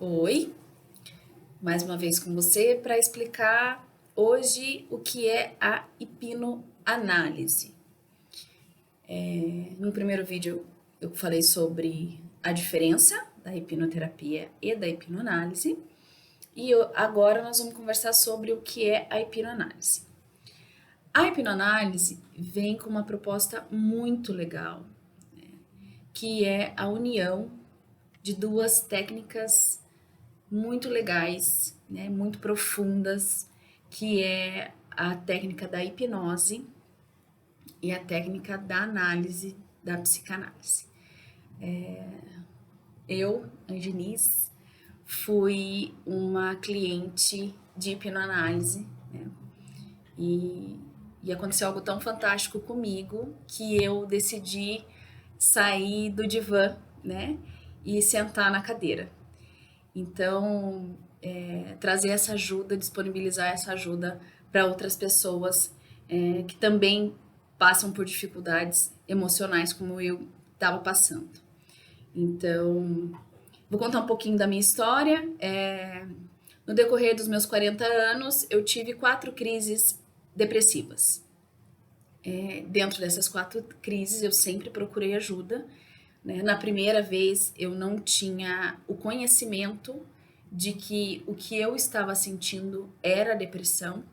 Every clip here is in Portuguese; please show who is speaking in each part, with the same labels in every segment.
Speaker 1: Oi, mais uma vez com você para explicar hoje o que é a hipnoanálise. No primeiro vídeo eu falei sobre a diferença da hipnoterapia e da hipnoanálise e agora nós vamos conversar sobre o que é a hipnoanálise. A hipnoanálise vem com uma proposta muito legal, que é a união de duas técnicas muito legais, né, muito profundas, que é a técnica da hipnose e a técnica da análise, da psicanálise. Eu, Angenis, fui uma cliente de hipnoanálise, né, e aconteceu algo tão fantástico comigo que eu decidi sair do divã, né, e sentar na cadeira. Então, trazer essa ajuda, disponibilizar essa ajuda para outras pessoas que também passam por dificuldades emocionais como eu estava passando. Então, vou contar um pouquinho da minha história. No decorrer dos meus 40 anos, eu tive 4 crises depressivas. Dentro dessas 4 crises, eu sempre procurei ajuda. Né? Na primeira vez, eu não tinha o conhecimento de que o que eu estava sentindo era depressão,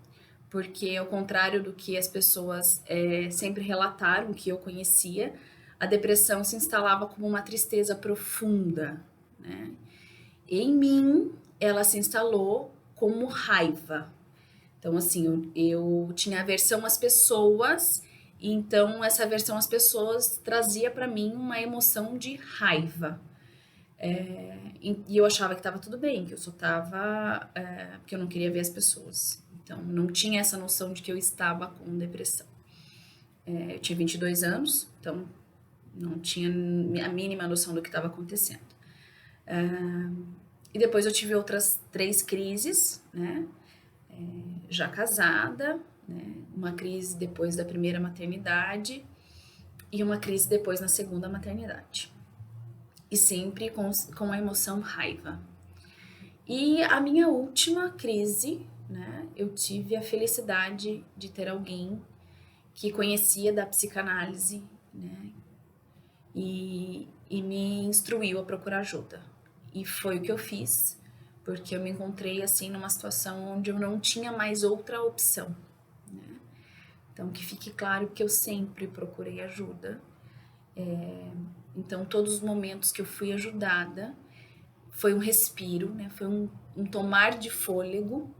Speaker 1: porque ao contrário do que as pessoas sempre relataram que eu conhecia, a depressão se instalava como uma tristeza profunda, né? Em mim, ela se instalou como raiva. Então, assim, eu tinha aversão às pessoas, e então essa aversão às pessoas trazia para mim uma emoção de raiva. E eu achava que estava tudo bem, que eu só estava. Que eu não queria ver as pessoas. Então, não tinha essa noção de que eu estava com depressão. Eu tinha 22 anos, então não tinha a mínima noção do que estava acontecendo. E depois eu tive outras 3 crises, né? Já casada, né? Uma crise depois da primeira maternidade e uma crise depois na segunda maternidade. E sempre com a emoção raiva. E a minha última crise, né? Eu tive a felicidade de ter alguém que conhecia da psicanálise, né? E me instruiu a procurar ajuda. E foi o que eu fiz, porque eu me encontrei assim numa situação onde eu não tinha mais outra opção. Então, que fique claro que eu sempre procurei ajuda. Então, todos os momentos que eu fui ajudada, foi um respiro, né? Foi um tomar de fôlego,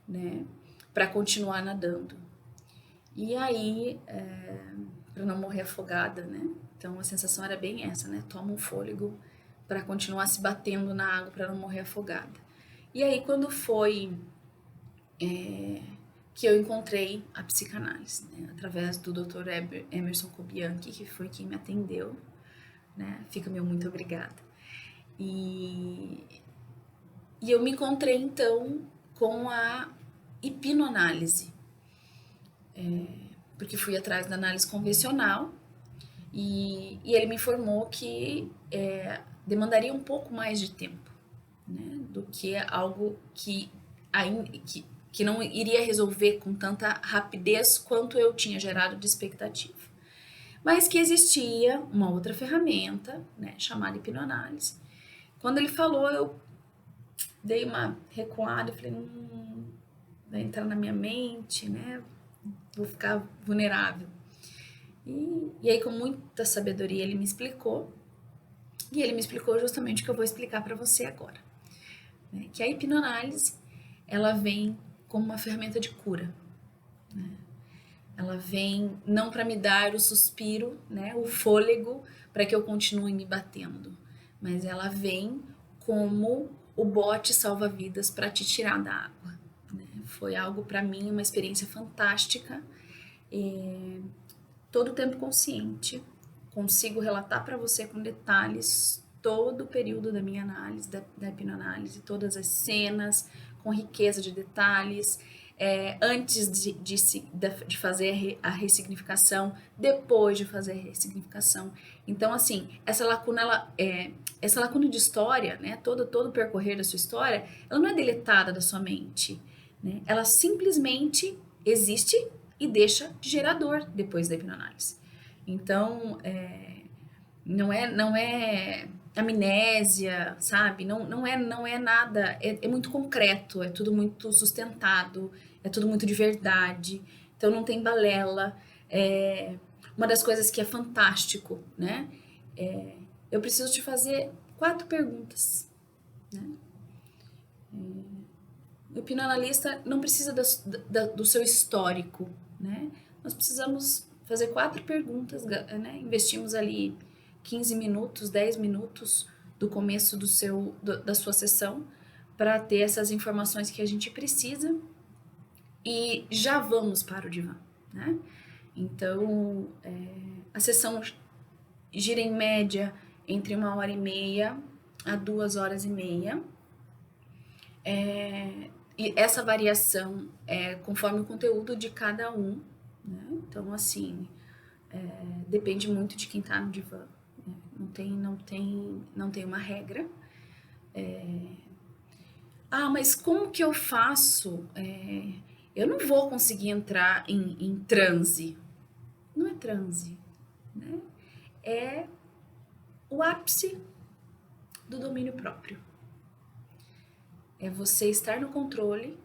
Speaker 1: né? Para continuar nadando. E aí, para não morrer afogada, né? Então, a sensação era bem essa, né? Toma um fôlego para continuar se batendo na água para não morrer afogada. E aí, quando foi que eu encontrei a psicanálise, né? Através do Dr. Emerson Kobianki, que foi quem me atendeu, né? Fica meu muito obrigada. E eu me encontrei então com a hipnoanálise, porque fui atrás da análise convencional e ele me informou que demandaria um pouco mais de tempo, né? Do que algo que não iria resolver com tanta rapidez quanto eu tinha gerado de expectativa. Mas que existia uma outra ferramenta, né, chamada hipnoanálise. Quando ele falou, eu dei uma recuada e falei, vai entrar na minha mente, né, vou ficar vulnerável. E aí, com muita sabedoria, ele me explicou, e ele me explicou justamente o que eu vou explicar para você agora. Né, que a hipnoanálise, ela vem como uma ferramenta de cura, né? Ela vem não para me dar o suspiro, né, o fôlego para que eu continue me batendo, mas ela vem como o bote salva-vidas para te tirar da água. Né? Foi algo para mim, uma experiência fantástica, todo o tempo consciente. Consigo relatar para você com detalhes todo o período da minha análise, da hipnoanálise, todas as cenas, com riqueza de detalhes, antes de fazer a ressignificação, depois de fazer a ressignificação. Então, assim, essa lacuna de história, né, todo o percorrer da sua história, ela não é deletada da sua mente, né? Ela simplesmente existe e deixa de gerar dor depois da hipnoanálise. Então, não é amnésia, sabe? Não é nada, é muito concreto, é tudo muito sustentado, é tudo muito de verdade. Então não tem balela. Uma das coisas que é fantástico, né? Eu preciso te fazer 4 perguntas, né? O hipnoanalista não precisa do seu histórico, né? Nós precisamos fazer 4 perguntas, né? Investimos ali 15 minutos, 10 minutos do começo da sua sessão para ter essas informações que a gente precisa e já vamos para o divã, né? Então, a sessão gira em média entre 1h30 a 2h30. E essa variação é conforme o conteúdo de cada um, né? Então, assim, depende muito de quem tá no divã, né? Não tem uma regra. Mas como que eu faço? Eu não vou conseguir entrar em transe. Não é transe, né? É o ápice do domínio próprio. É você estar no controle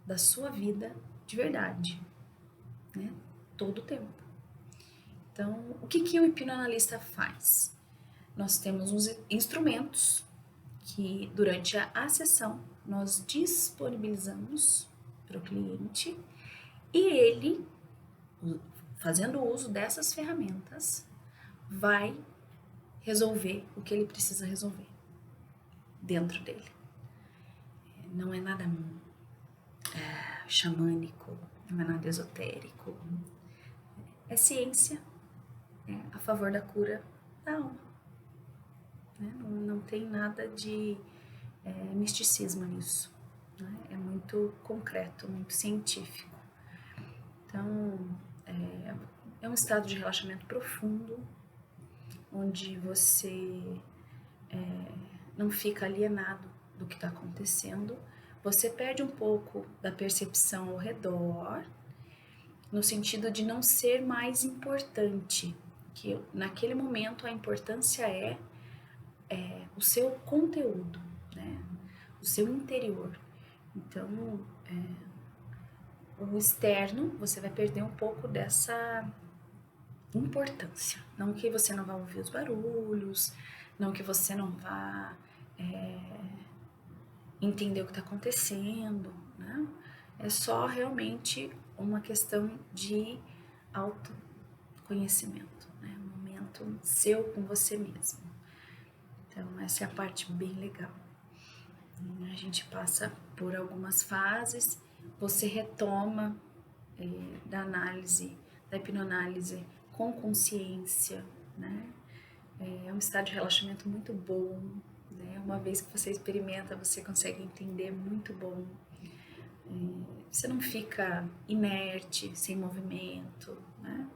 Speaker 1: da sua vida de verdade, né? Todo o tempo. Então, o que o hipnoanalista faz? Nós temos uns instrumentos que, durante a sessão, nós disponibilizamos para o cliente e ele, fazendo uso dessas ferramentas, vai resolver o que ele precisa resolver dentro dele. Não é nada xamânico, não é nada esotérico. É ciência, a favor da cura da alma. Né? Não tem nada de misticismo nisso. Né? É muito concreto, muito científico. Então, é um estado de relaxamento profundo, onde você não fica alienado do que está acontecendo. Você perde um pouco da percepção ao redor, no sentido de não ser mais importante, que naquele momento a importância é o seu conteúdo, né? O seu interior. Então, o externo, você vai perder um pouco dessa importância. Não que você não vá ouvir os barulhos, não que você não vá entender o que está acontecendo, né? É só realmente uma questão de autoconhecimento, né? Um momento seu com você mesmo. Então, essa é a parte bem legal. A gente passa por algumas fases, você retoma da análise, da hipnoanálise com consciência, né? É um estado de relaxamento muito bom, né? Uma vez que você experimenta, você consegue entender muito bom. Você não fica inerte, sem movimento, né?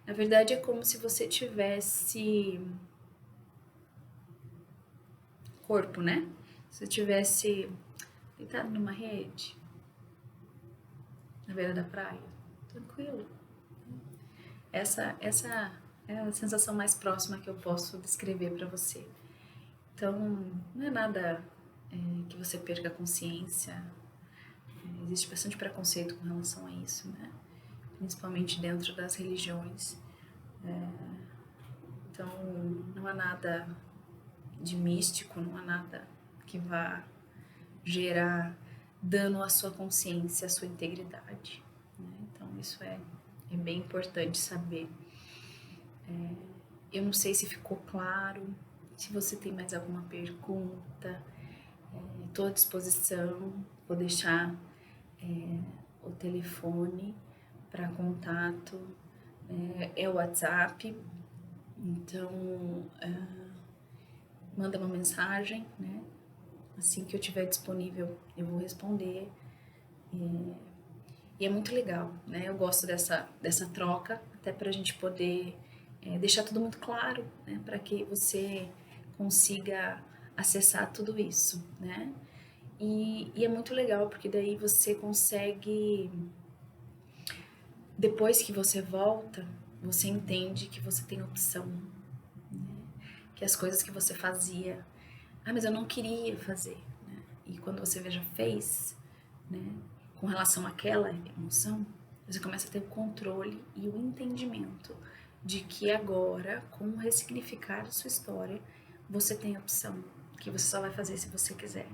Speaker 1: Na verdade, é como se você tivesse corpo, né? Se você tivesse deitado numa rede, na beira da praia, tranquilo. Essa é a sensação mais próxima que eu posso descrever para você. Então, não é nada que você perca a consciência. Existe bastante preconceito com relação a isso, né? Principalmente dentro das religiões. Então, não há nada de místico, não há nada que vá gerar dano à sua consciência, à sua integridade, né? Então, isso é bem importante saber. Eu não sei se ficou claro. Se você tem mais alguma pergunta, estou à disposição. Vou deixar o telefone para contato, é o WhatsApp. Então, manda uma mensagem, né? Assim que eu estiver disponível, eu vou responder. E é muito legal, né? Eu gosto dessa troca, até para a gente poder deixar tudo muito claro, né? Para que você consiga acessar tudo isso, né? E é muito legal, porque daí você consegue, depois que você volta, você entende que você tem opção, né? Que as coisas que você fazia, mas eu não queria fazer, né? E quando você já fez, né? Com relação àquela emoção, você começa a ter o controle e o entendimento de que agora, com o ressignificar a sua história, você tem a opção, que você só vai fazer se você quiser,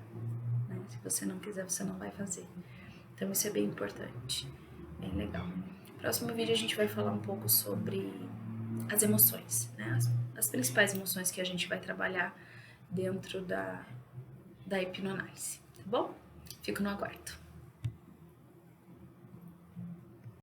Speaker 1: né? Se você não quiser, você não vai fazer. Então isso é bem importante, bem legal. No próximo vídeo a gente vai falar um pouco sobre as emoções, né? As principais emoções que a gente vai trabalhar dentro da hipnoanálise, tá bom? Fico no aguardo.